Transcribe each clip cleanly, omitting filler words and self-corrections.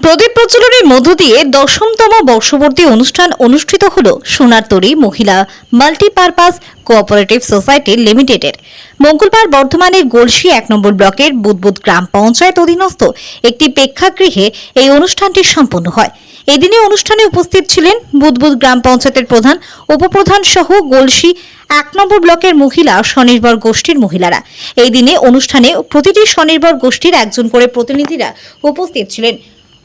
প্রদীপ প্রজ্বলনের মধ্য দিয়ে ১০তম বর্ষপূর্তি অনুষ্ঠান অনুষ্ঠিত হল সোনার তরী মহিলা মাল্টিপারপাস কোঅপারেটিভ সোসাইটি লিমিটেডের। মঙ্গলবার বর্ধমানের গলসি ১ নম্বর ব্লকের বুদবুদ গ্রাম পঞ্চায়েত অধীনস্থ একটি প্রেক্ষাগৃহে এই অনুষ্ঠানটি সম্পন্ন হয়। এদিনে অনুষ্ঠানে উপস্থিত ছিলেন বুদবুদ গ্রাম পঞ্চায়েতের প্রধান, উপপ্রধান সহ গলসি ১ নম্বর ব্লকের মহিলা স্বনির্ভর গোষ্ঠীর মহিলারা। এই দিনে অনুষ্ঠানে প্রতিটি স্বনির্ভর গোষ্ঠীর একজন করে প্রতিনিধিরা উপস্থিত ছিলেন।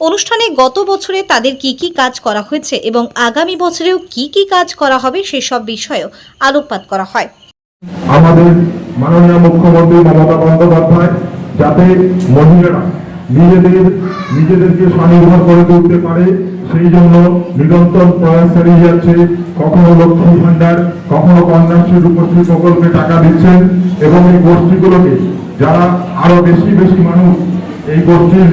অনুষ্ঠানে গত বছরে তাদের কি কি কাজ করা হয়েছে এবং আগামী বছরেও কি কি কাজ করা হবে সেসব বিষয়েও আলোকপাত করা হয়। আমাদের মাননীয় মুখ্যমন্ত্রী মমতা বন্দ্যোপাধ্যায় যাতে মহিলারা নিজেদেরকে স্বনির্ভর করে তুলতে পারে সেই জন্য নিরন্তর প্রয়াস চালিয়ে যাচ্ছে। কখনো লক্ষ্মী ভান্ডার, কখনো কন্যাশ্রী রূপশ্রী প্রকল্পে টাকা দিচ্ছেন এবং এই গোষ্ঠীগুলোকে যারা আরো বেশি মানুষ এই গোষ্ঠীর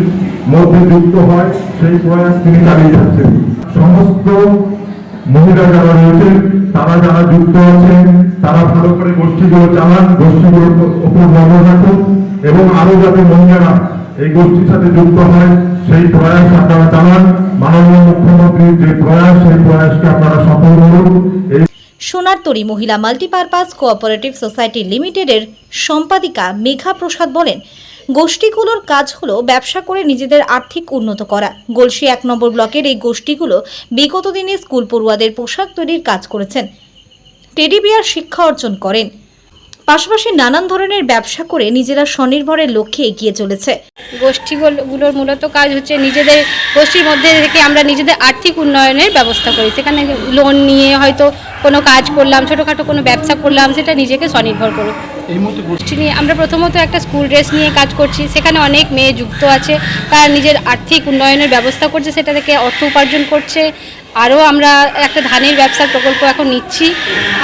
মধ্যে যুক্ত হয় সেই প্রয়াস তিনি চালিয়ে যাচ্ছেন। সমস্ত মহিলা যারা রয়েছেন তারা যারা যুক্ত আছেন তারা ভালো করে গোষ্ঠীগুলো চালান, গোষ্ঠীগুলোর উপর নজর রাখুন এবং আরো যাতে মহিলারা এই গোষ্ঠীর সাথে যুক্ত হয় সেই প্রয়াস আপনারা চালান। মাননীয় মুখ্যমন্ত্রীর যে প্রয়াস সেই প্রয়াসকে আপনারা সফল করুন। সোনার তরী মহিলা মাল্টিপারপাস কোঅপারেটিভ সোসাইটি লিমিটেডের সম্পাদিকা মেঘা প্রসাদ বলেন, গোষ্ঠীগুলোর কাজ হলো ব্যবসা করে নিজেদের আর্থিক উন্নত করা। গলসি ১ নম্বর ব্লকের এই গোষ্ঠীগুলো বিগত দিনে স্কুল পড়ুয়াদের পোশাক তৈরির কাজ করেছেন, টেডি বিয়ার শিক্ষা অর্জন করেন, পাশাপাশি নানান ধরনের ব্যবসা করে নিজেরা স্বনির্ভরের লক্ষ্যে এগিয়ে চলেছে। গোষ্ঠীগুলোর মূলত কাজ হচ্ছে নিজেদের গোষ্ঠীর মধ্যে থেকে আমরা নিজেদের আর্থিক উন্নয়নের ব্যবস্থা করি। সেখানে লোন নিয়ে হয়তো কোনো কাজ করলাম, ছোটোখাটো কোনো ব্যবসা করলাম, সেটা নিজেকে স্বনির্ভর করে। এই মুহূর্তে গোষ্ঠী নিয়ে আমরা প্রথমত একটা স্কুল ড্রেস নিয়ে কাজ করছি। সেখানে অনেক মেয়ে যুক্ত আছে, তারা নিজের আর্থিক উন্নয়নের ব্যবস্থা করছে, সেটা থেকে অর্থ উপার্জন করছে। আরও আমরা একটা ধানের ব্যবসার প্রকল্প এখন নিচ্ছি।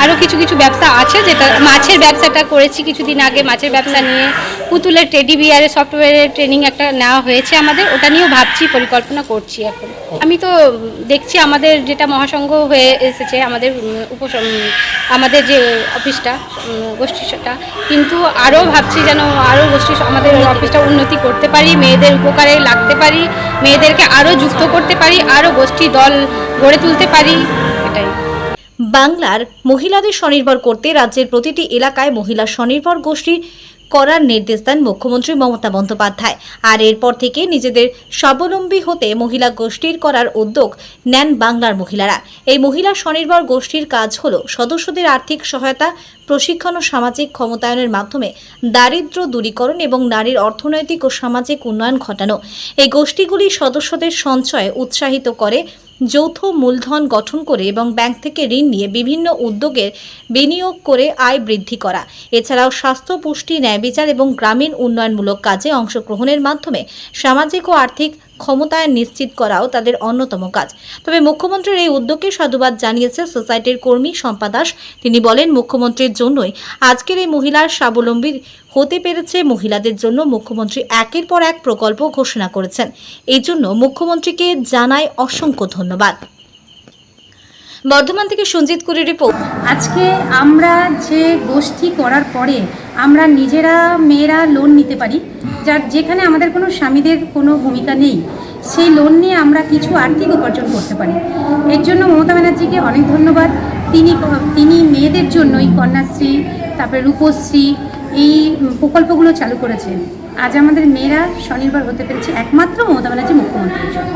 আরও কিছু ব্যবসা আছে, যেটা মাছের ব্যবসাটা করেছি কিছুদিন আগে। মাছের ব্যবসা নিয়ে পুতুলের টেডি বিয়ারের সফটওয়্যারের ট্রেনিং একটা নেওয়া হয়েছে আমাদের, ওটা নিয়েও ভাবছি, পরিকল্পনা করছি এখন। আমি তো দেখছি আমাদের যেটা মহাসংঘ হয়ে এসেছে, আমাদের যে অফিসটা গোষ্ঠীটা, কিন্তু আরও ভাবছি যেন আরও আমাদের অফিসটা উন্নতি করতে পারি, মেয়েদের উপকারে লাগতে পারি, মেয়েদেরকে আরও যুক্ত করতে পারি, আরও গোষ্ঠী দল গড়ে তুলতে পারি। এটাই বাংলার মহিলাদের স্বনির্ভর করতে রাজ্যের প্রতিটি এলাকায় মহিলা স্বনির্ভর গোষ্ঠী করার নির্দেশ দেন মুখ্যমন্ত্রী মমতা বন্দ্যোপাধ্যায়। আর এরপর থেকে নিজেদের স্বাবলম্বী হতে মহিলা গোষ্ঠীর করার উদ্যোগ নেন বাংলার মহিলারা। এই মহিলা স্বনির্ভর গোষ্ঠীর কাজ হল সদস্যদের আর্থিক সহায়তা, প্রশিক্ষণ ও সামাজিক ক্ষমতায়নের মাধ্যমে দারিদ্র্য দূরীকরণ এবং নারীর অর্থনৈতিক ও সামাজিক উন্নয়ন ঘটানো। এই গোষ্ঠীগুলি সদস্যদের সঞ্চয়ে উৎসাহিত করে, যৌথ মূলধন গঠন করে এবং ব্যাংক থেকে ঋণ নিয়ে বিভিন্ন উদ্যোগে বিনিয়োগ করে আয় বৃদ্ধি করা। এছাড়াও স্বাস্থ্য, পুষ্টি, ন্যায় বিচার এবং গ্রামীণ উন্নয়নমূলক কাজে অংশগ্রহণের মাধ্যমে সামাজিক ও আর্থিক ক্ষমতায়ন নিশ্চিত করাও তাদের অন্যতম কাজ। তবে মুখ্যমন্ত্রীর এই উদ্যোগকে সাধুবাদ জানিয়েছে সোসাইটির কর্মী শম্পা দাস। তিনি বলেন, মুখ্যমন্ত্রীর জন্যই আজকের এই মহিলার স্বাবলম্বী হতে পেরেছে। মহিলাদের জন্য মুখ্যমন্ত্রী একের পর এক প্রকল্প ঘোষণা করেছেন, এই জন্য মুখ্যমন্ত্রীকে জানাই অসংখ্য ধন্যবাদ। বর্ধমান থেকে সঞ্জিত কুরির রিপোর্ট। আজকে আমরা যে গোষ্ঠী করার পরে আমরা নিজেরা মেয়েরা লোন নিতে পারি, যেখানে আমাদের কোনো স্বামীদের কোনো ভূমিকা নেই, সেই লোন নিয়ে আমরা কিছু আর্থিক উপার্জন করতে পারি। এর জন্য মমতা ব্যানার্জিকে অনেক ধন্যবাদ। তিনি মেয়েদের জন্যই কন্যাশ্রী, তারপরে রূপশ্রী, এই প্রকল্পগুলো চালু করেছেন। আজ আমাদের মেয়েরা স্বনির্ভর হতে পেরেছে একমাত্র মমতা ব্যানার্জি মুখ্যমন্ত্রীর জন্য।